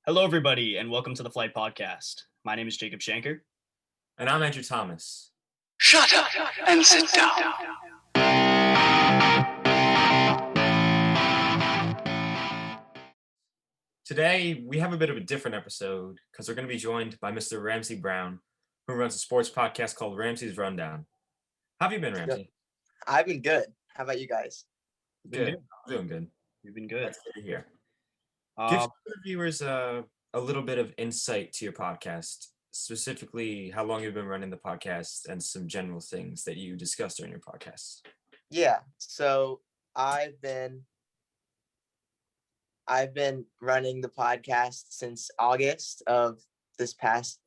Hello, everybody, and welcome to the Flight Podcast. My name is Jacob Shanker. And I'm Andrew Thomas. Shut up and sit down. Today, we have a bit of a different episode because we're going to be joined by Mr. Ramsey Brown, who runs a sports podcast called Ramsey's Rundown. How have you been, Ramsey? I've been good. How about you guys? Good. I'm doing good. You've been good. That's good to hear. Give the viewers a little bit of insight to your podcast, specifically how long you've been running the podcast and some general things that you discuss during your podcast. Yeah, so I've been running the podcast since August of this past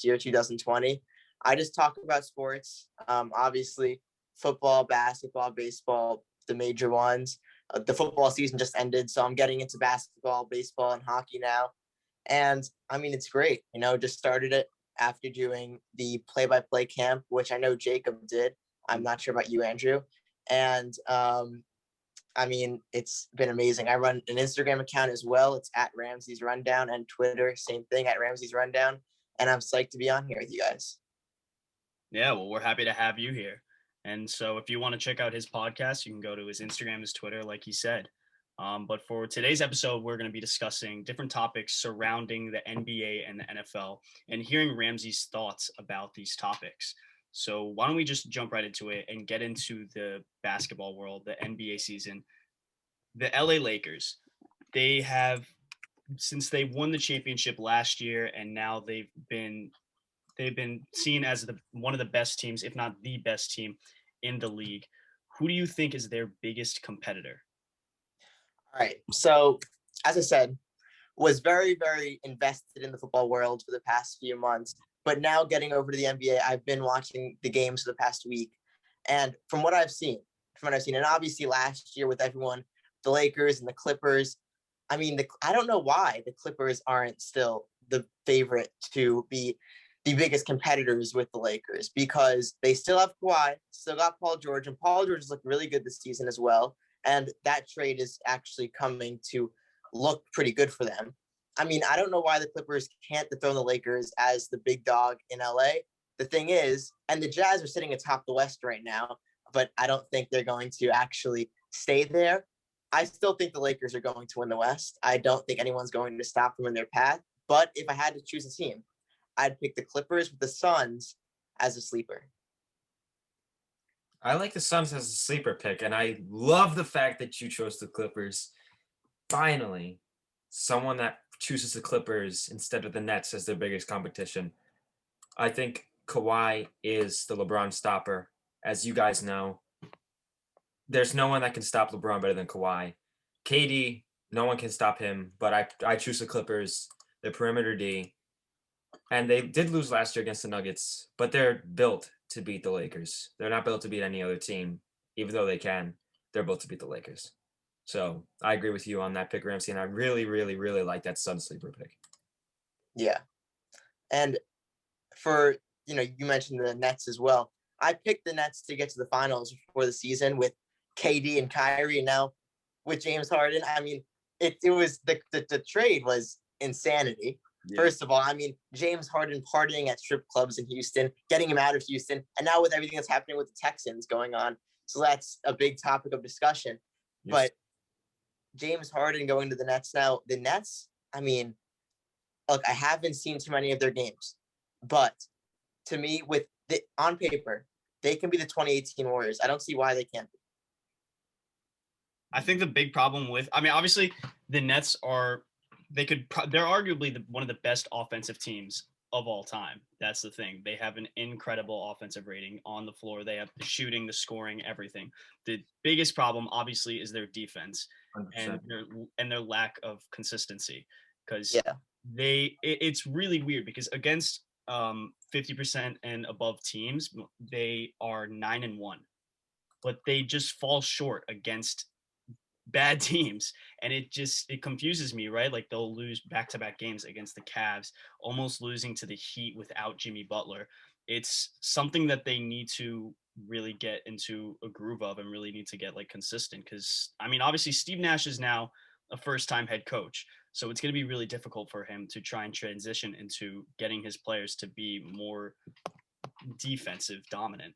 year, 2020. I just talk about sports, obviously football, basketball, baseball, the major ones. The football season just ended, so I'm getting into basketball, baseball, and hockey now. And I mean, it's great. Just started it after doing the play-by-play camp, which I know Jacob did. I'm not sure about you, Andrew. And I mean, it's been amazing. I run an Instagram account as well. It's at Ramsey's Rundown, and Twitter, same thing, at Ramsey's Rundown. And I'm psyched to be on here with you guys. Yeah, well, we're happy to have you here. And so if you want to check out his podcast, you can go to his Instagram, his Twitter, like he said. But for today's episode, we're going to be discussing different topics surrounding the NBA and the NFL and hearing Ramsey's thoughts about these topics. So why don't we just jump right into it and get into the basketball world, the NBA season. The LA Lakers, they have, since they won the championship last year, and now they've been seen as one of the best teams, if not the best team in the league. Who do you think is their biggest competitor? All right. So, as I said, was very, very invested in the football world for the past few months. But now getting over to the NBA, I've been watching the games for the past week. And from what I've seen, and obviously last year with everyone, the Lakers and the Clippers, I mean, I don't know why the Clippers aren't still the favorite to be the biggest competitors with the Lakers, because they still have Kawhi, still got Paul George, and Paul George has looked really good this season as well. And that trade is actually coming to look pretty good for them. I mean, I don't know why the Clippers can't dethrone the Lakers as the big dog in LA. The thing is, and the Jazz are sitting atop the West right now, but I don't think they're going to actually stay there. I still think the Lakers are going to win the West. I don't think anyone's going to stop them in their path. But if I had to choose a team, I'd pick the Clippers with the Suns as a sleeper. I like the Suns as a sleeper pick, and I love the fact that you chose the Clippers. Finally, someone that chooses the Clippers instead of the Nets as their biggest competition. I think Kawhi is the LeBron stopper. As you guys know, there's no one that can stop LeBron better than Kawhi. KD, no one can stop him, but I choose the Clippers, the perimeter D. And they did lose last year against the Nuggets, but they're built to beat the Lakers. They're not built to beat any other team, even though they can. They're built to beat the Lakers. So I agree with you on that pick, Ramsey, and I really, really, really like that Sun sleeper pick. Yeah. And for, you mentioned the Nets as well. I picked the Nets to get to the finals before the season with KD and Kyrie, and now with James Harden. I mean, it was the trade was insanity. Yeah. First of all, I mean, James Harden partying at strip clubs in Houston, getting him out of Houston, and now with everything that's happening with the Texans going on. So that's a big topic of discussion. Yes. But James Harden going to the Nets now, the Nets, I mean, look, I haven't seen too many of their games, but to me, on paper, they can be the 2018 Warriors. I don't see why they can't be. I think the big problem obviously the Nets they're arguably one of the best offensive teams of all time. That's the thing. They have an incredible offensive rating on the floor. They have the shooting, the scoring, everything. The biggest problem, obviously, is their defense 100%. and their lack of consistency. Because it's really weird because against 50% and above teams, they are 9-1, but they just fall short against bad teams, and it confuses me, right? Like they'll lose back-to-back games against the Cavs, almost losing to the Heat without Jimmy Butler. It's something that they need to really get into a groove of and really need to get like consistent, because I mean, obviously Steve Nash is now a first-time head coach, So it's going to be really difficult for him to try and transition into getting his players to be more defensive dominant.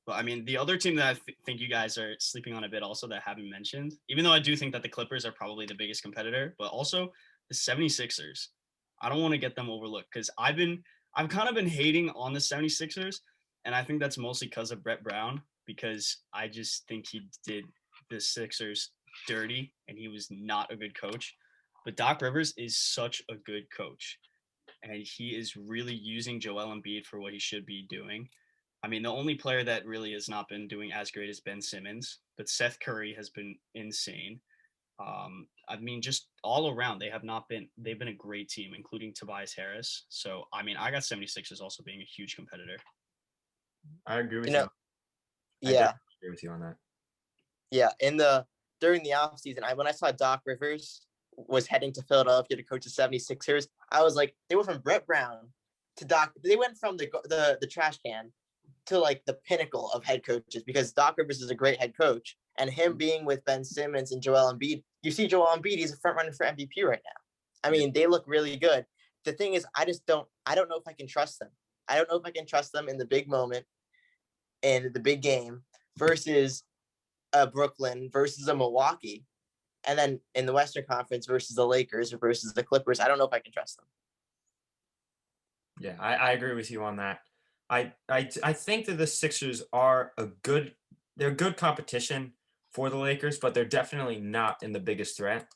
But I mean, the other team that I think you guys are sleeping on a bit also that I haven't mentioned, even though I do think that the Clippers are probably the biggest competitor, but also the 76ers. I don't want to get them overlooked because I've kind of been hating on the 76ers, and I think that's mostly because of Brett Brown, because I just think he did the Sixers dirty and he was not a good coach. But Doc Rivers is such a good coach, and he is really using Joel Embiid for what he should be doing. I mean, the only player that really has not been doing as great is Ben Simmons, but Seth Curry has been insane. I mean, just all around, they've been a great team, including Tobias Harris. So, I mean, I got 76ers also being a huge competitor. I agree with You you. know, I yeah, definitely agree with you on that. yeah. During the offseason, when I saw Doc Rivers was heading to Philadelphia to coach the 76ers, I was like, they went from Brett Brown to Doc. They went from the trash can to like the pinnacle of head coaches, because Doc Rivers is a great head coach, and him being with Ben Simmons and Joel Embiid, you see Joel Embiid, he's a front runner for MVP right now. I mean, they look really good. The thing is, I don't know if I can trust them. I don't know if I can trust them in the big moment, in the big game, versus Brooklyn versus a Milwaukee, and then in the Western Conference versus the Lakers or versus the Clippers. I don't know if I can trust them. Yeah, I agree with you on that. I think that the Sixers are they're good competition for the Lakers, but they're definitely not in the biggest threat.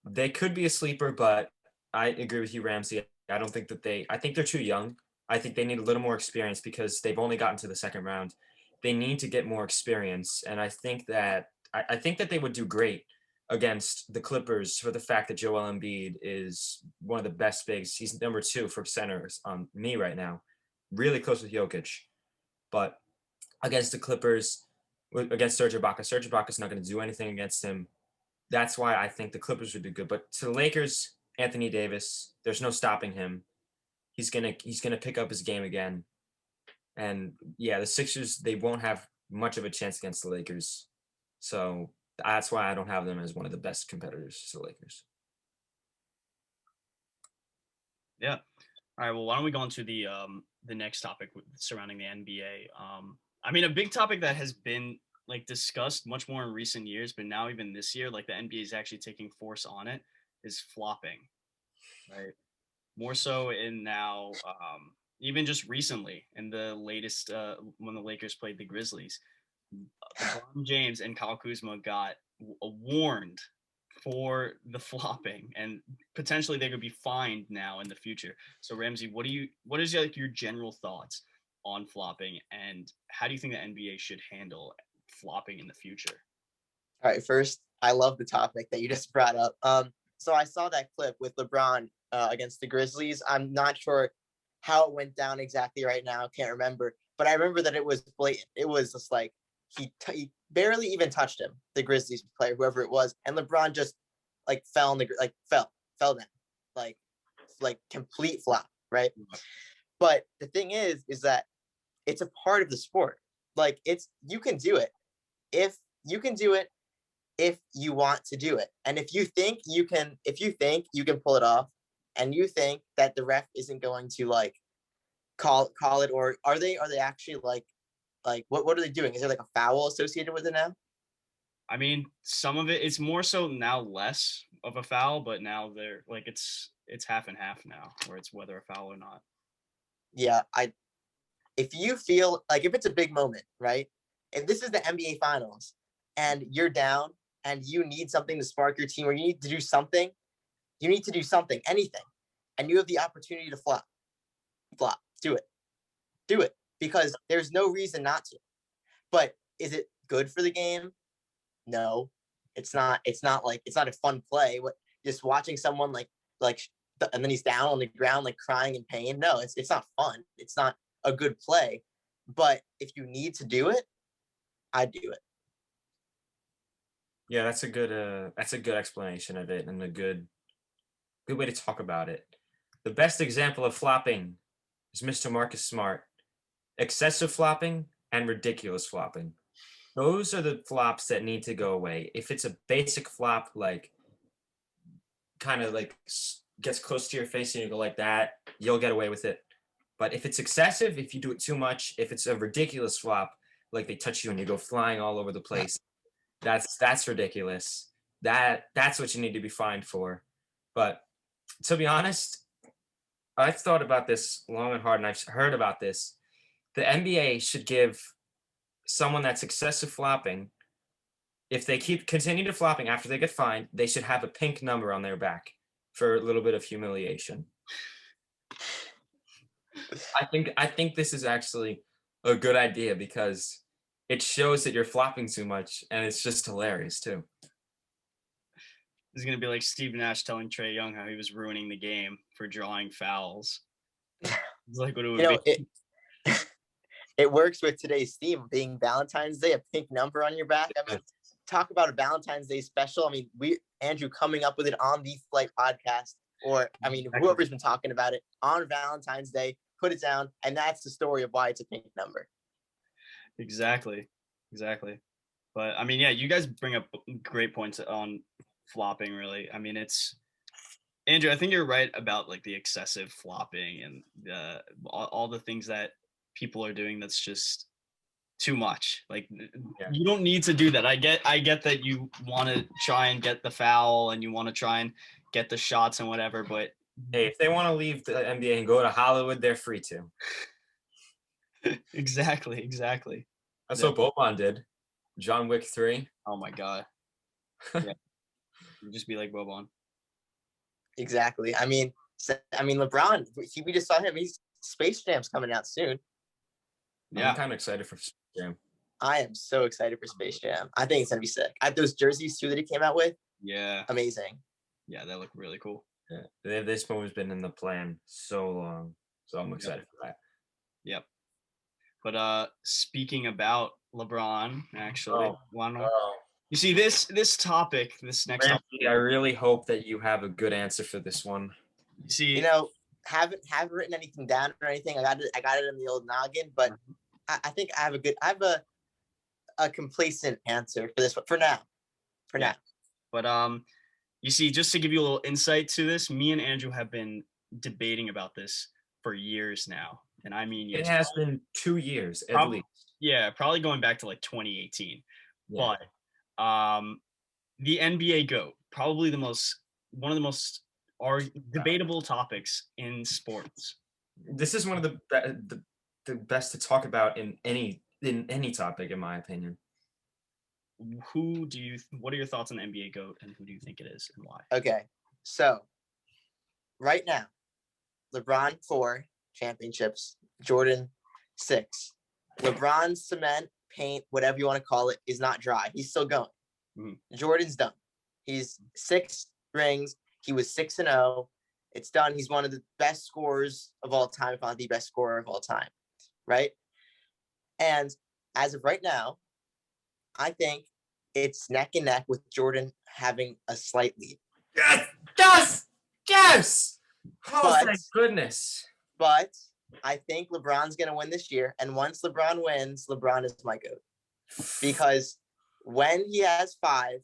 They could be a sleeper, but I agree with you, Ramsey. I think they're too young. I think they need a little more experience because they've only gotten to the second round. They need to get more experience, and I think that they would do great against the Clippers for the fact that Joel Embiid is one of the best bigs. He's number 2 for centers on me right now, really close with Jokic. But against the Clippers, against Serge Ibaka's not going to do anything against him. That's why I think the Clippers would do good. But to the Lakers, Anthony Davis, there's no stopping him. He's gonna pick up his game again. And yeah, the Sixers, they won't have much of a chance against the Lakers. So that's why I don't have them as one of the best competitors to the Lakers. Yeah. All right. Well, why don't we go on to the next topic surrounding the NBA? I mean, a big topic that has been like discussed much more in recent years, but now even this year, like the NBA is actually taking force on it, is flopping, right? More so in now, even just recently in the latest when the Lakers played the Grizzlies, LeBron James and Kyle Kuzma got warned for the flopping, and potentially they could be fined now in the future. So Ramsey, what is like your general thoughts on flopping, and how do you think the NBA should handle flopping in the future? All right, first, I love the topic that you just brought up. So I saw that clip with LeBron against the Grizzlies. I'm not sure how it went down exactly right now. Can't remember, but I remember that it was blatant. It was just like he barely even touched him, the Grizzlies player, whoever it was, and LeBron just like fell down, like complete flop, right? But the thing is that it's a part of the sport. Like you can do it if you can do it if you want to do it. And if you think you can pull it off, and you think that the ref isn't going to like call it, or are they actually like what are they doing? Is there like a foul associated with it now? I mean, some of it's more so now less of a foul, but now they're like it's half and half now, where it's whether a foul or not. Yeah, if you feel like, if it's a big moment, right? If this is the NBA Finals and you're down and you need something to spark your team, or you need to do something, anything, and you have the opportunity to flop, do it, because there's no reason not to. But is it good for the game? No, it's not. It's not a fun play. Just watching someone and then he's down on the ground like crying in pain. No, it's not fun. It's not a good play. But if you need to do it, I do it. Yeah, that's a good explanation of it, and a good way to talk about it. The best example of flopping is Mr. Marcus Smart. Excessive flopping and ridiculous flopping. Those are the flops that need to go away. If it's a basic flop, like kind of like gets close to your face and you go like that, you'll get away with it. But if it's excessive, if you do it too much, if it's a ridiculous flop, like they touch you and you go flying all over the place, that's ridiculous. That's what you need to be fined for. But to be honest, I've thought about this long and hard, and I've heard about this. The NBA should give someone that's excessive flopping, if they continue to flopping after they get fined, they should have a pink number on their back for a little bit of humiliation. I think this is actually a good idea because it shows that you're flopping too much, and it's just hilarious too. This is gonna be like Steve Nash telling Trae Young how he was ruining the game for drawing fouls. It's like what it would be. It works with today's theme being Valentine's Day, a pink number on your back. I mean, talk about a Valentine's Day special. I mean, Andrew coming up with it on the Flight podcast, or I mean, whoever's been talking about it on Valentine's Day, put it down, and that's the story of why it's a pink number. Exactly. But I mean, yeah, you guys bring up great points on flopping. Really, I mean, it's Andrew. I think you're right about like the excessive flopping and all the things that people are doing. That's just too much. Like you don't need to do that. I get that you want to try and get the foul and you want to try and get the shots and whatever, but hey, if they want to leave the NBA and go to Hollywood, they're free to. Exactly. That's what Boban did. John Wick 3. Oh my god. Yeah. Just be like Boban. Exactly. I mean, LeBron. We just saw him. He's Space Jam's coming out soon. Yeah, I'm kind of excited for Space Jam. I am so excited for Space Jam. I think it's gonna be sick. Those jerseys too that he came out with. Yeah. Amazing. Yeah, they look really cool. Yeah, this movie's been in the plan so long, so I'm excited for that. Yep. But speaking about LeBron, actually, you see this topic, this next Ramsey, topic. I really hope that you have a good answer for this one. You see, haven't written anything down or anything. I got it in the old noggin, but I think I have a complacent answer for this one for now. Now. But you see, just to give you a little insight to this, me and Andrew have been debating about this for years now. And I mean, it has been 2 years at least. Yeah, probably going back to like 2018. Yeah. But the NBA GOAT, probably one of the most debatable topics in sports. This is one of the best to talk about in any topic, in my opinion. What are your thoughts on the NBA GOAT, and who do you think it is and why? Okay, so right now, LeBron 4 championships, Jordan 6. LeBron's cement, paint, whatever you want to call it, is not dry. He's still going. Mm-hmm. Jordan's done. He's 6 rings. He was 6-0. It's done. He's one of the best scorers of all time, if not the best scorer of all time, right? And as of right now, I think it's neck and neck with Jordan having a slight lead. Yes! Oh, thank goodness. But I think LeBron's going to win this year. And once LeBron wins, LeBron is my GOAT. Because when he has 5,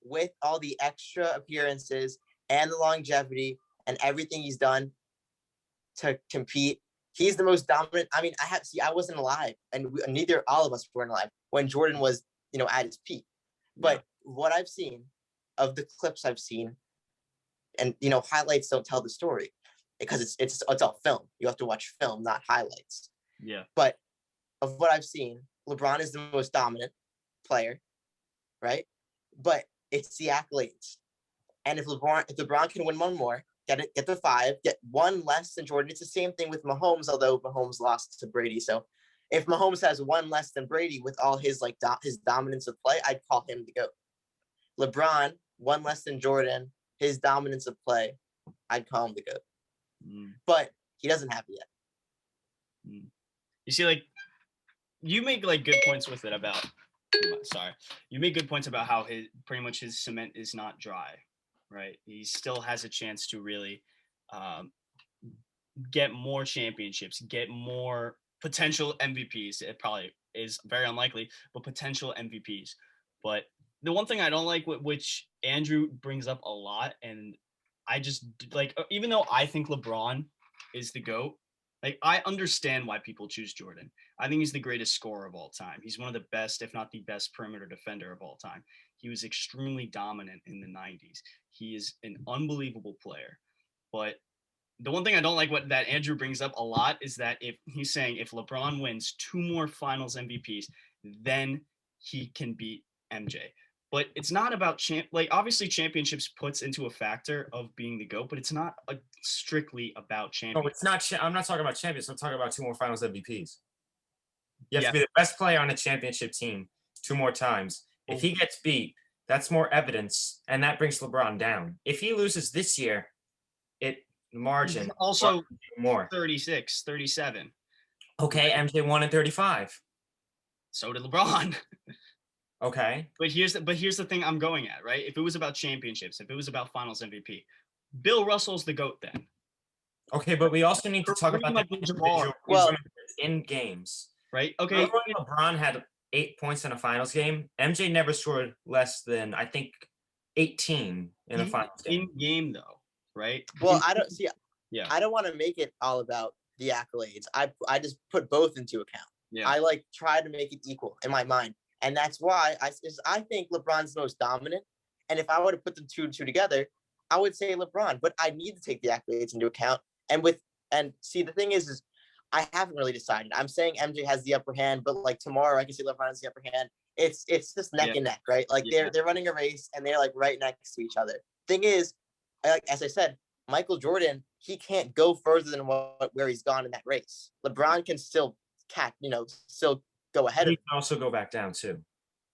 with all the extra appearances and the longevity and everything he's done to compete, he's the most dominant. I mean, I wasn't alive, and neither all of us weren't alive when Jordan was, at his peak. But what I've seen of the clips I've seen, and highlights don't tell the story because it's all film. You have to watch film, not highlights. Yeah. But of what I've seen, LeBron is the most dominant player, right? But it's the accolades. And if LeBron can win one more, get the 5, get 1 less than Jordan. It's the same thing with Mahomes, although Mahomes lost to Brady. So if Mahomes has 1 less than Brady with all his his dominance of play, I'd call him the GOAT. LeBron, 1 less than Jordan, his dominance of play, I'd call him the GOAT. But he doesn't have it yet. You see, you make good points with it about. Sorry, you make good points about how pretty much his cement is not dry, right? He still has a chance to really get more championships, get more potential MVPs. It probably is very unlikely, but potential MVPs. But the one thing I don't like, which Andrew brings up a lot, and I just like, even though I think LeBron is the GOAT, like I understand why people choose Jordan. I think he's the greatest scorer of all time. He's one of the best, if not the best, perimeter defender of all time. He was extremely dominant in the 90s. He is an unbelievable player. But the one thing I don't like what that Andrew brings up a lot is that if he's saying if LeBron wins 2 more finals MVPs, then he can beat MJ. But it's not about like obviously championships puts into a factor of being the GOAT, but it's not strictly about No, champions. it's not. I'm not talking about champions. I'm talking about 2 more finals MVPs. You have Yeah. to be the best player on a championship team 2 more times. If he gets beat, that's more evidence, and that brings LeBron down. If he loses this year, it margin He's also more. 36, 37. Okay, MJ won in 35. So did LeBron. Okay. But here's the thing I'm going at, right? If it was about championships, if it was about finals MVP, Bill Russell's the GOAT then. Okay, but we also need to talk about the individual in games. Right? Okay. LeBron had 8 points in a finals game. MJ never scored less than, I think, 18 in a finals game. In game though, right? Well, I don't see. Yeah. I don't want to make it all about the accolades. I just put both into account. Yeah. I like try to make it equal in my mind, and that's why I think LeBron's the most dominant. And if I were to put the two together, I would say LeBron. But I need to take the accolades into account. And see, the thing is I haven't really decided. I'm saying MJ has the upper hand, but like tomorrow I can say LeBron has the upper hand. It's just neck and neck, right? Like they're running a race and they're like right next to each other. Thing is, like as I said, Michael Jordan, he can't go further than where he's gone in that race. LeBron can still still go ahead. He can also go back down too.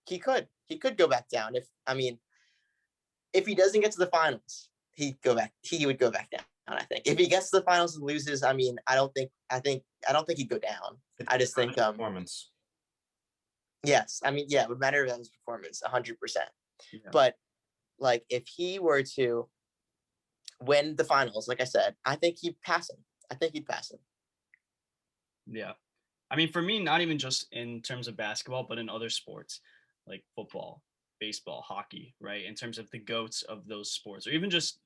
He could go back down if he doesn't get to the finals, he would go back down. I think if he gets to the finals and loses, I don't think he'd go down. I just think performance. Yes, it would matter about his performance 100%. But like if he were to win the finals, like I said, I think he'd pass him. Yeah. I mean, for me, not even just in terms of basketball, but in other sports like football, baseball, hockey, right? In terms of the GOATs of those sports, or even just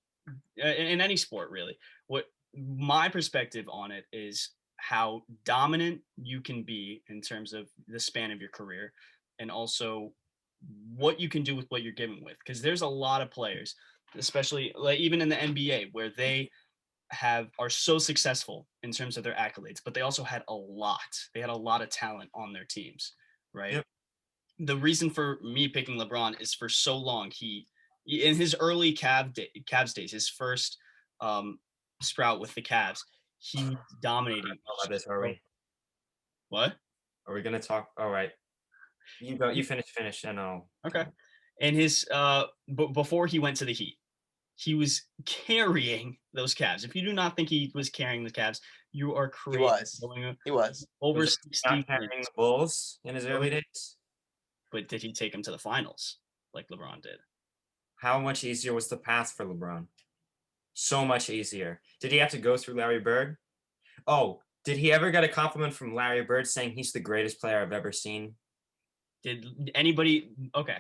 in any sport, really. What my perspective on it is how dominant you can be in terms of the span of your career, and also what you can do with what you're given with. Because there's a lot of players, especially like even in the NBA, where they are so successful in terms of their accolades, but they also had a lot. They had a lot of talent on their teams, right? Yep. The reason for me picking LeBron is for so long he in his early Cavs days, his first sprout with the Cavs, he dominated. About this, are we? What? Are we gonna talk? All right. You go. You finish, and I'll. Okay. And his before he went to the Heat, he was carrying those Cavs. If you do not think he was carrying the Cavs, you are crazy. He was over was 60. Not carrying the Bulls in his early days. But did he take him to the finals like LeBron did? How much easier was the path for LeBron? So much easier. Did he have to go through Larry Bird? Oh, did he ever get a compliment from Larry Bird saying he's the greatest player I've ever seen? Did anybody? Okay.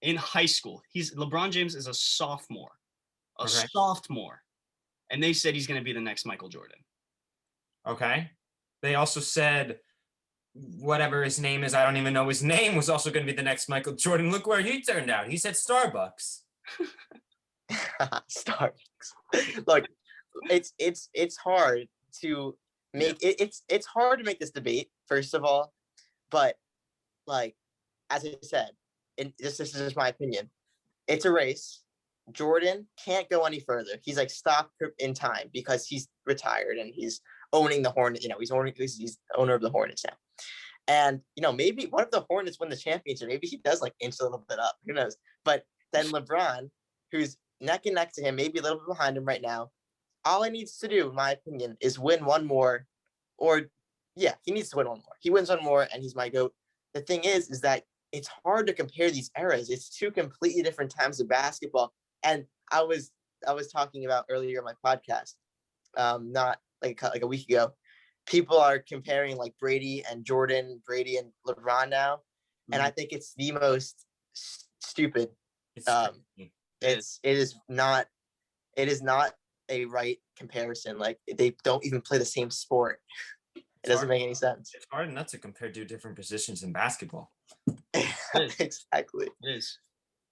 In high school, LeBron James is a sophomore, sophomore, and they said he's going to be the next Michael Jordan. Okay. They also said whatever his name is, I don't even know his name, was also going to be the next Michael Jordan. Look where he turned out. He said Starbucks. Starbucks. Look, it's hard to make it's hard to make this debate, first of all, but like as I said, and this is just my opinion, it's a race. Jordan can't go any further. He's like stopped in time because he's retired and he's owning the Hornets. He's owner of the Hornets now. And maybe what if the Hornets win the championship? Maybe he does like inch a little bit up. Who knows? But then LeBron, who's neck and neck to him, maybe a little bit behind him right now, all he needs to do, in my opinion, is win one more. He needs to win one more. He wins one more, and he's my GOAT. The thing is that it's hard to compare these eras. It's two completely different times of basketball. And I was talking about earlier in my podcast, not like a week ago. People are comparing like Brady and Jordan, Brady and LeBron now, and I think it's the most stupid. It is not. It is not a right comparison. Like they don't even play the same sport. It doesn't make any sense. It's hard enough to compare two different positions in basketball. Exactly. It is.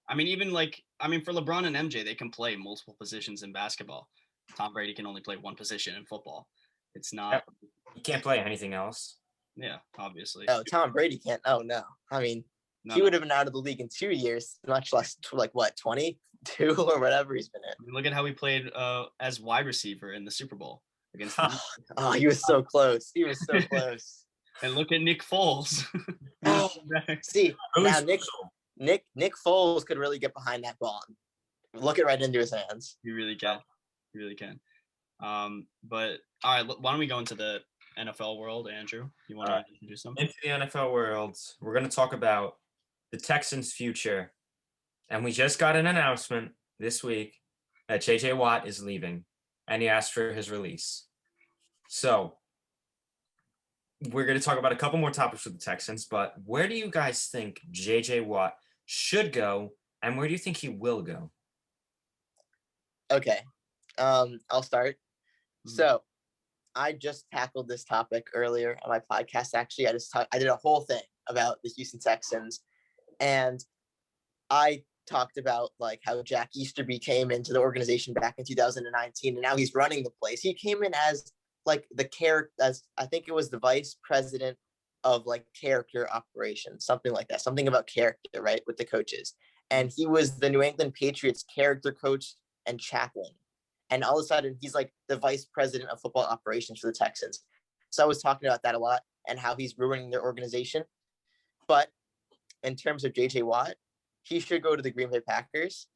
I mean, even for LeBron and MJ, they can play multiple positions in basketball. Tom Brady can only play one position in football. It's not. You can't play anything else. Yeah, obviously. Oh, Tom Brady can't. Oh no. I mean, he would have been out of the league in 2 years, much less like what 22 or whatever he's been in. Look at how he played as wide receiver in the Super Bowl against. Oh, he was so close. He was so close. And look at Nick Foles. Oh, see, now Nick Foles could really get behind that ball and look it right into his hands. He really can. He really can. But all right, why don't we go into the NFL world, Andrew? You want to do something? Into the NFL world, we're going to talk about the Texans' future. And we just got an announcement this week that J.J. Watt is leaving, and he asked for his release. So we're going to talk about a couple more topics with the Texans, but where do you guys think J.J. Watt should go, and where do you think he will go? Okay, I'll start. So I just tackled this topic earlier on my podcast. Actually, I did a whole thing about the Houston Texans, and I talked about like how Jack Easterby came into the organization back in 2019, and now he's running the place. He came in as like as I think it was the vice president of like character operations, something like that, something about character, right, with the coaches. And he was the New England Patriots character coach and chaplain. And all of a sudden, he's like the vice president of football operations for the Texans. So I was talking about that a lot and how he's ruining their organization. But in terms of J.J. Watt, he should go to the Green Bay Packers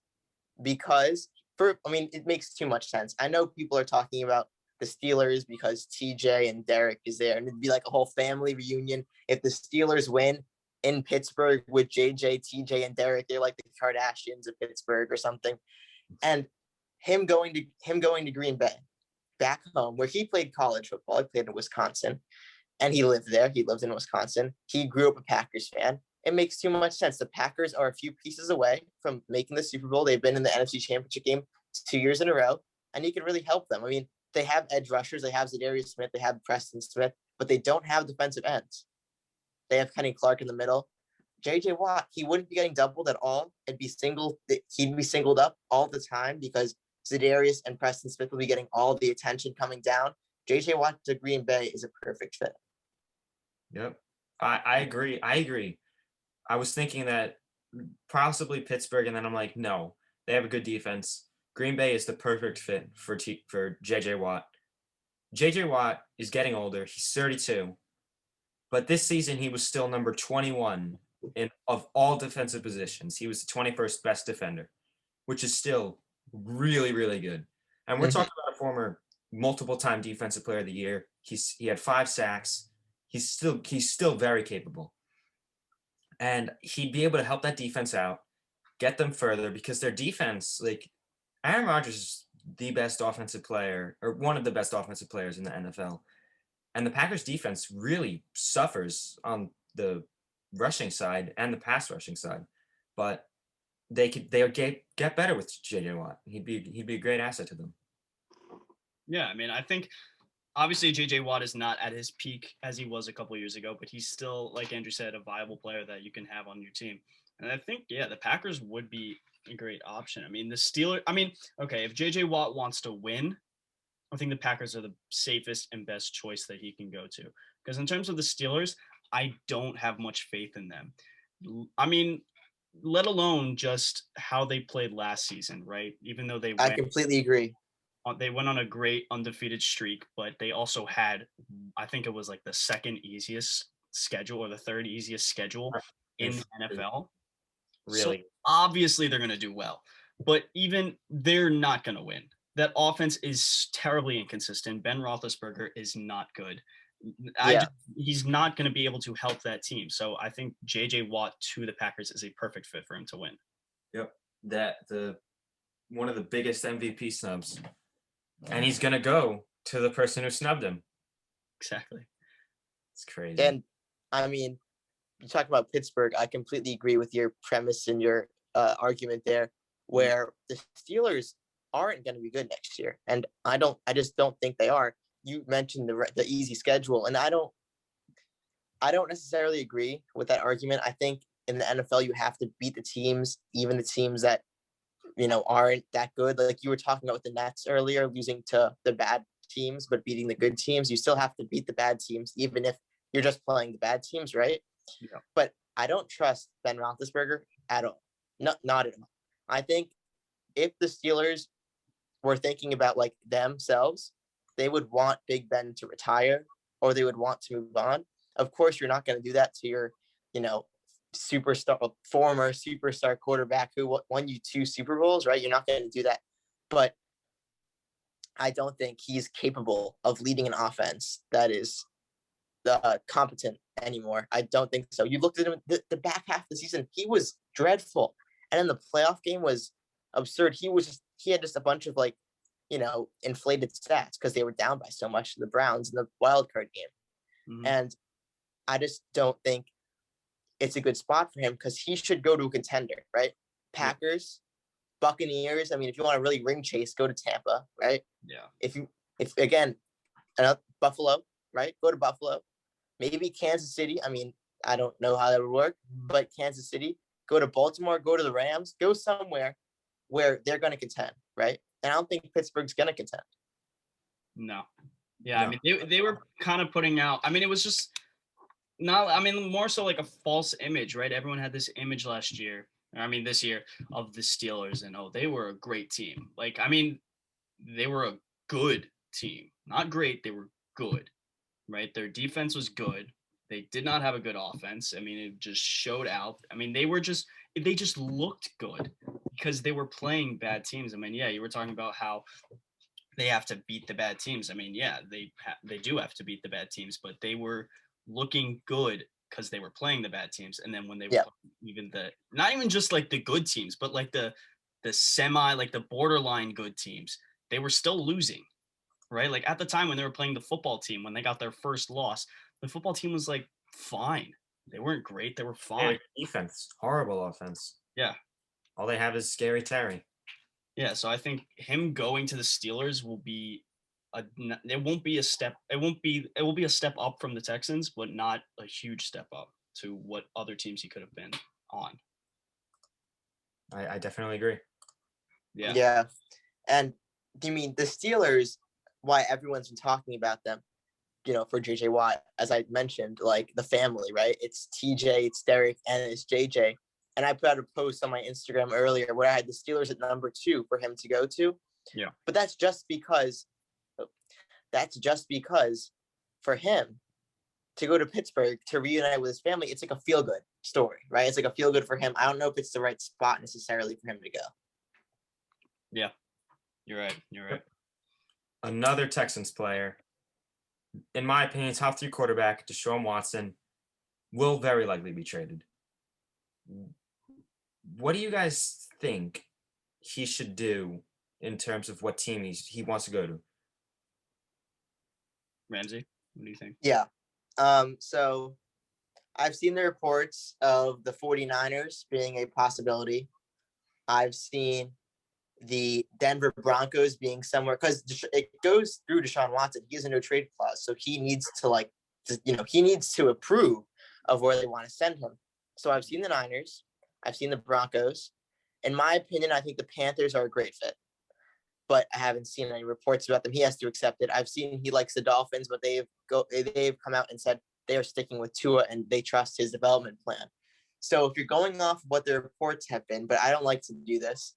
because, it makes too much sense. I know people are talking about the Steelers because TJ and Derek is there, and it'd be like a whole family reunion. If the Steelers win in Pittsburgh with JJ, TJ, and Derek, they're like the Kardashians of Pittsburgh or something. And him going to Green Bay, back home, where he played college football. He played in Wisconsin, and he lived there. He lived in Wisconsin. He grew up a Packers fan. It makes too much sense. The Packers are a few pieces away from making the Super Bowl. They've been in the NFC Championship game 2 years in a row, and he can really help them. I mean, they have edge rushers. They have Zadarius Smith. They have Preston Smith, but they don't have defensive ends. They have Kenny Clark in the middle. J.J. Watt, he wouldn't be getting doubled at all. He'd be singled up all the time because Zadarius and Preston Smith will be getting all the attention coming down. J.J. Watt to Green Bay is a perfect fit. Yep. I agree. I was thinking that possibly Pittsburgh, and then I'm like, no, they have a good defense. Green Bay is the perfect fit for J.J. Watt. J.J. Watt is getting older. He's 32. But this season, he was still number 21 of all defensive positions. He was the 21st best defender, which is still really, really good. And we're talking about a former multiple-time defensive player of the year. He had 5 sacks. He's still very capable. And he'd be able to help that defense out, get them further, because their defense, like Aaron Rodgers is the best offensive player, or one of the best offensive players in the NFL. And the Packers defense really suffers on the rushing side and the pass rushing side. But they'll get better with J.J. Watt. He'd be a great asset to them. Yeah, I mean, I think obviously J.J. Watt is not at his peak as he was a couple of years ago, but he's still, like Andrew said, a viable player that you can have on your team. And I think, the Packers would be a great option. I mean, if J.J. Watt wants to win, I think the Packers are the safest and best choice that he can go to. Because in terms of the Steelers, I don't have much faith in them. I mean, let alone just how they played last season, right? Even though I completely agree. They went on a great undefeated streak, but they also had, I think it was like the second easiest schedule or the third easiest schedule in the NFL. Really? So obviously they're going to do well, but even they're not going to win. That offense is terribly inconsistent. Ben Roethlisberger is not good. He's not going to be able to help that team. So I think J.J. Watt to the Packers is a perfect fit for him to win. Yep. One of the biggest MVP snubs. And he's going to go to the person who snubbed him. Exactly. It's crazy. And, I mean, you talk about Pittsburgh. I completely agree with your premise and your argument there, where the Steelers, aren't going to be good next year. And I just don't think they are. You mentioned the easy schedule, and I don't necessarily agree with that argument. I think in the NFL, you have to beat the teams, even the teams that, aren't that good. Like you were talking about with the Nets earlier, losing to the bad teams, but beating the good teams. You still have to beat the bad teams, even if you're just playing the bad teams, right? Yeah. But I don't trust Ben Roethlisberger at all. Not at all. I think if the Steelers were thinking about like themselves, they would want Big Ben to retire or they would want to move on. Of course, you're not going to do that to your, former superstar quarterback who won you 2 Super Bowls, right? You're not going to do that. But I don't think he's capable of leading an offense that is competent anymore. I don't think so. You looked at him the back half of the season, he was dreadful. And then the playoff game was absurd. He had just a bunch of inflated stats because they were down by so much to the Browns in the wild card game. Mm-hmm. And I just don't think it's a good spot for him because he should go to a contender, right? Packers, Buccaneers. I mean, if you want to really ring chase, go to Tampa, right? Yeah. If again, Buffalo, right? Go to Buffalo. Maybe Kansas City. I mean, I don't know how that would work, but Kansas City. Go to Baltimore. Go to the Rams. Go somewhere where they're going to contend, right? And I don't think Pittsburgh's going to contend. No. Yeah, No. I mean, they were kind of putting out. I mean, it was just not. I mean, more so like a false image, right? Everyone had this image last year. I mean, this year of the Steelers, and they were a great team. Like, I mean, they were a good team, not great. They were good, right? Their defense was good. They did not have a good offense. I mean, it just showed out. I mean, they just looked good because they were playing bad teams. I mean, yeah, you were talking about how they have to beat the bad teams. I mean, yeah, they do have to beat the bad teams, but they were looking good because they were playing the bad teams. And then when they were even not even just like the good teams, but like the semi, like the borderline good teams, they were still losing, right? Like at the time when they were playing the football team, when they got their first loss, the football team was like fine. They weren't great. They were fine. Defense, horrible offense. Yeah. All they have is Scary Terry. Yeah, so I think him going to the Steelers will be it will be a step up from the Texans, but not a huge step up to what other teams he could have been on. I definitely agree. Yeah. Yeah. And do you mean the Steelers, why everyone's been talking about them, for JJ Watt, as I mentioned, like the family, right? It's TJ, it's Derek, and it's JJ. And I put out a post on my Instagram earlier where I had the Steelers at number 2 for him to go to. Yeah. But that's just because for him to go to Pittsburgh to reunite with his family, it's like a feel-good story, right? It's like a feel-good for him. I don't know if it's the right spot necessarily for him to go. Yeah. You're right. Another Texans player, in my opinion, top 3 quarterback, Deshaun Watson, will very likely be traded. What do you guys think he should do in terms of what team he wants to go to? Ramsey, what do you think? Yeah. So I've seen the reports of the 49ers being a possibility. I've seen the Denver Broncos being somewhere because it goes through Deshaun Watson. He has a no trade clause, so he needs to approve of where they want to send him. So I've seen the Niners. I've seen the Broncos. In my opinion, I think the Panthers are a great fit, but I haven't seen any reports about them. He has to accept it. I've seen he likes the Dolphins, but they've come out and said they are sticking with Tua and they trust his development plan. So if you're going off what the reports have been, but I don't like to do this,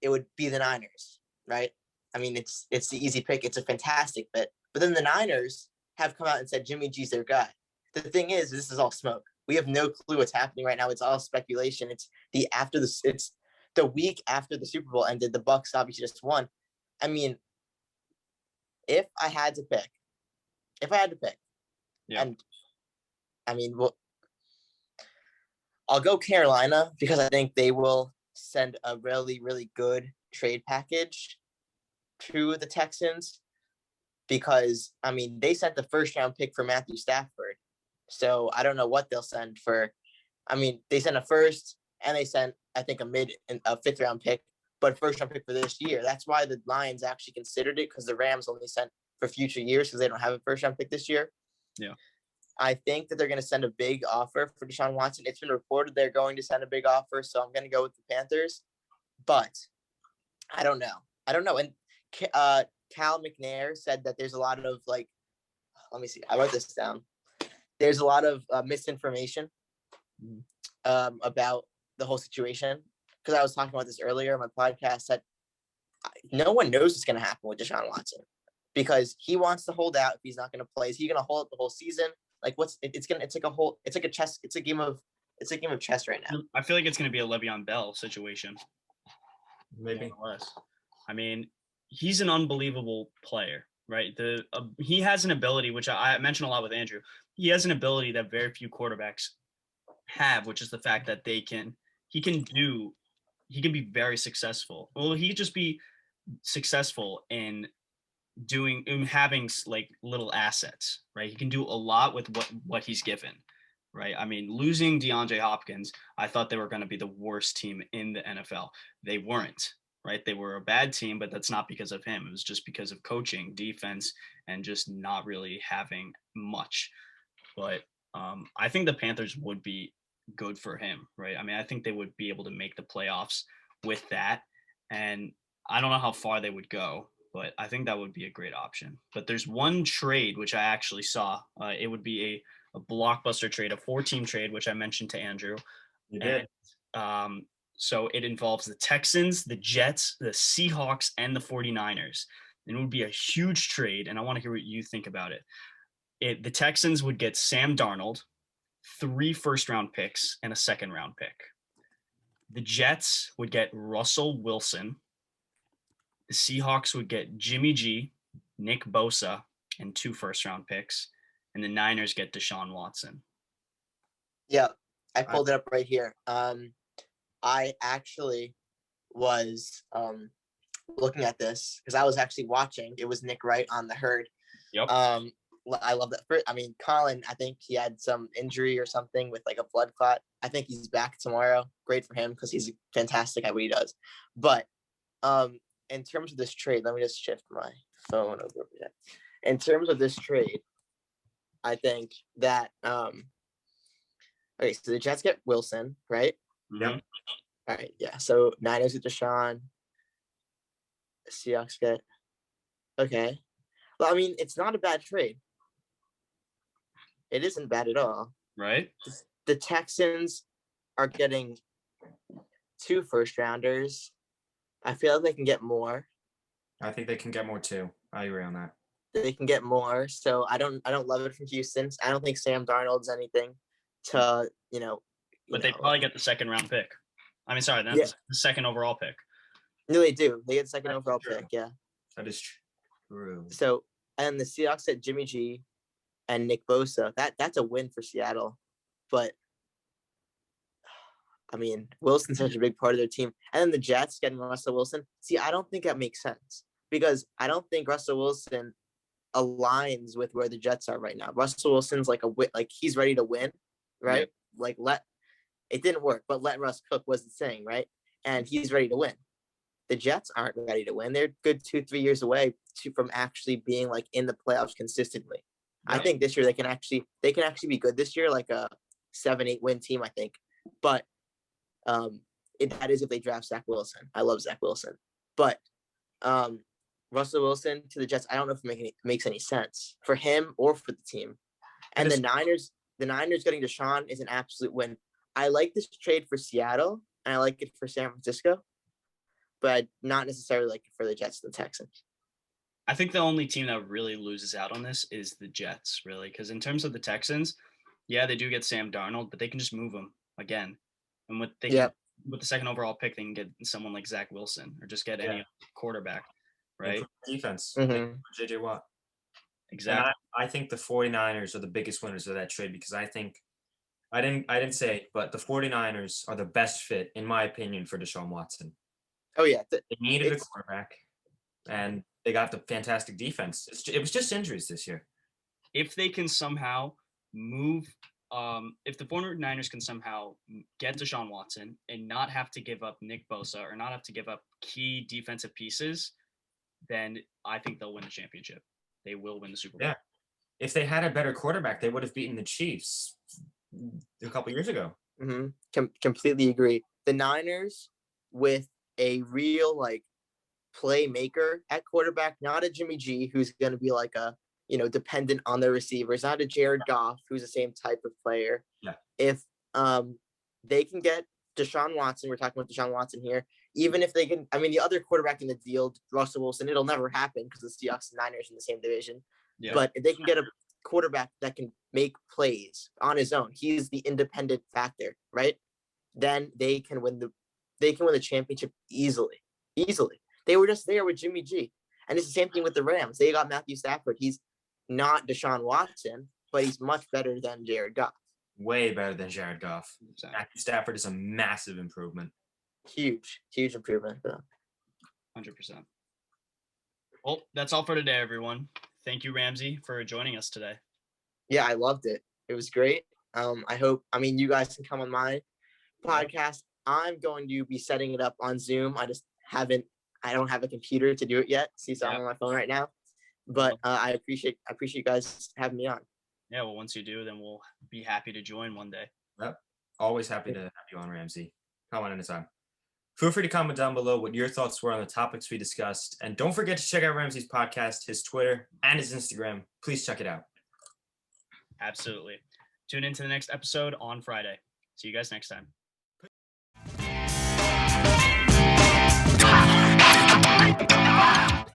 it would be the Niners, right? I mean, it's the easy pick. It's a fantastic fit. But then the Niners have come out and said Jimmy G's their guy. The thing is, this is all smoke. We have no clue what's happening right now. It's all speculation. It's the week after the Super Bowl ended. The Bucs obviously just won. I mean, if I had to pick, yeah. And I mean, I'll go Carolina because I think they will send a really, really good trade package to the Texans because, I mean, they sent the first round pick for Matthew Stafford. So I don't know what they'll send for. I mean, they sent a first and they sent, I think, a 5th round pick but first round pick for this year. That's why the Lions actually considered it, because the Rams only sent for future years because they don't have a first round pick this year. Yeah. I think that they're going to send a big offer for Deshaun Watson. It's been reported they're going to send a big offer, so I'm going to go with the Panthers. But I don't know. And Cal McNair said that there's a lot of let me see. I wrote this down. There's a lot of misinformation about the whole situation, because I was talking about this earlier in my podcast, that no one knows what's going to happen with Deshaun Watson, because he wants to hold out if he's not going to play. Is he going to hold out the whole season? It's a game of chess right now. I feel like it's going to be a Le'Veon Bell situation. Maybe less. I mean, he's an unbelievable player, right? He has an ability, which I mentioned a lot with Andrew. He has an ability that very few quarterbacks have, which is the fact that he can be very successful. Well, he could just be successful in having little assets, right? He can do a lot with what he's given, right? I mean, losing DeAndre Hopkins, I thought they were going to be the worst team in the NFL. They weren't, right? They were a bad team, but that's not because of him. It was just because of coaching, defense, and just not really having much. But I think the Panthers would be good for him, right? I mean, I think they would be able to make the playoffs with that. And I don't know how far they would go, but I think that would be a great option. But there's one trade which I actually saw. It would be a blockbuster trade, a 4-team trade, which I mentioned to Andrew. you did. And, so it involves the Texans, the Jets, the Seahawks, and the 49ers. And it would be a huge trade, and I want to hear what you think about it. The Texans would get Sam Darnold, 3 first-round picks, and a second-round pick. The Jets would get Russell Wilson. The Seahawks would get Jimmy G, Nick Bosa, and 2 first-round picks. And the Niners get Deshaun Watson. Yeah, I pulled it up right here. I actually was looking at this because I was actually watching. It was Nick Wright on the Herd. Yep. I love that. I mean, Colin, I think he had some injury or something with a blood clot. I think he's back tomorrow. Great for him, because he's fantastic at what he does. But in terms of this trade, let me just shift my phone over here. In terms of this trade, I think that okay, so the Jets get Wilson, right? Yep. All right, yeah. So Niners get Deshaun. Seahawks get. Okay. Well, I mean, it's not a bad trade. It isn't bad at all. Right? The Texans are getting 2 first-rounders. I feel like they can get more. I think they can get more too. I agree on that. They can get more. So I don't love it from Houston. I don't think Sam Darnold's anything to, But they probably get the second-round pick. I mean, sorry, that's the second overall pick. No, they do. They get the second overall pick, yeah. That is true. So, and the Seahawks at Jimmy G and Nick Bosa. That's a win for Seattle. But, I mean, Wilson's such a big part of their team. And then the Jets getting Russell Wilson. See, I don't think that makes sense, because I don't think Russell Wilson aligns with where the Jets are right now. Russell Wilson's he's ready to win, right? Yeah. It didn't work, but let Russ cook was the saying, right? And he's ready to win. The Jets aren't ready to win. They're good 2-3 years away from actually being in the playoffs consistently. Right. I think this year they can actually be good this year, like a 7-8 win team, I think. But that is if they draft Zach Wilson. I love Zach Wilson. But Russell Wilson to the Jets, I don't know if it makes any sense for him or for the team. And the Niners getting Deshaun is an absolute win. I like this trade for Seattle, and I like it for San Francisco, but not necessarily like it for the Jets and the Texans. I think the only team that really loses out on this is the Jets, really, because in terms of the Texans, yeah, they do get Sam Darnold, but they can just move him again. And with the second overall pick, they can get someone like Zach Wilson or just get any quarterback, right? Defense. J.J. Watt. Exactly. And I think the 49ers are the biggest winners of that trade, because I think I didn't say it, but the 49ers are the best fit, in my opinion, for Deshaun Watson. Oh, yeah. They needed a quarterback, and they got the fantastic defense. It was just injuries this year. If they can somehow move if the 49ers can somehow get Deshaun Watson and not have to give up Nick Bosa or not have to give up key defensive pieces, then I think they'll win the championship. They will win the Super Bowl. Yeah. If they had a better quarterback, they would have beaten the Chiefs a couple years ago. Completely agree. The Niners with a real playmaker at quarterback, not a Jimmy G who's going to be dependent on the receivers, not a Jared Goff who's the same type of player. Yeah. If they can get Deshaun Watson, we're talking about Deshaun Watson here, even if they can, the other quarterback in the deal, Russell Wilson, it'll never happen because the Seahawks and Niners in the same division. Yeah. But if they can get a quarterback that can make plays on his own, he's the independent factor, right? Then they can win the championship easily. They were just there with Jimmy G. And it's the same thing with the Rams. They got Matthew Stafford. He's not Deshaun Watson, but he's much better than Jared Goff. Way better than Jared Goff. Matthew Stafford is a massive improvement. Huge improvement for them. 100%. Well, that's all for today, everyone. Thank you, Ramsey, for joining us today. Yeah, I loved it. It was great. I hope, you guys can come on my podcast. I'm going to be setting it up on Zoom. I don't have a computer to do it yet. So I'm on my phone right now. But I appreciate you guys having me on. Yeah, well, once you do, then we'll be happy to join one day. Yep. Always happy to have you on, Ramsey. Come on anytime. Feel free to comment down below what your thoughts were on the topics we discussed. And don't forget to check out Ramsey's podcast, his Twitter, and his Instagram. Please check it out. Absolutely. Tune in to the next episode on Friday. See you guys next time.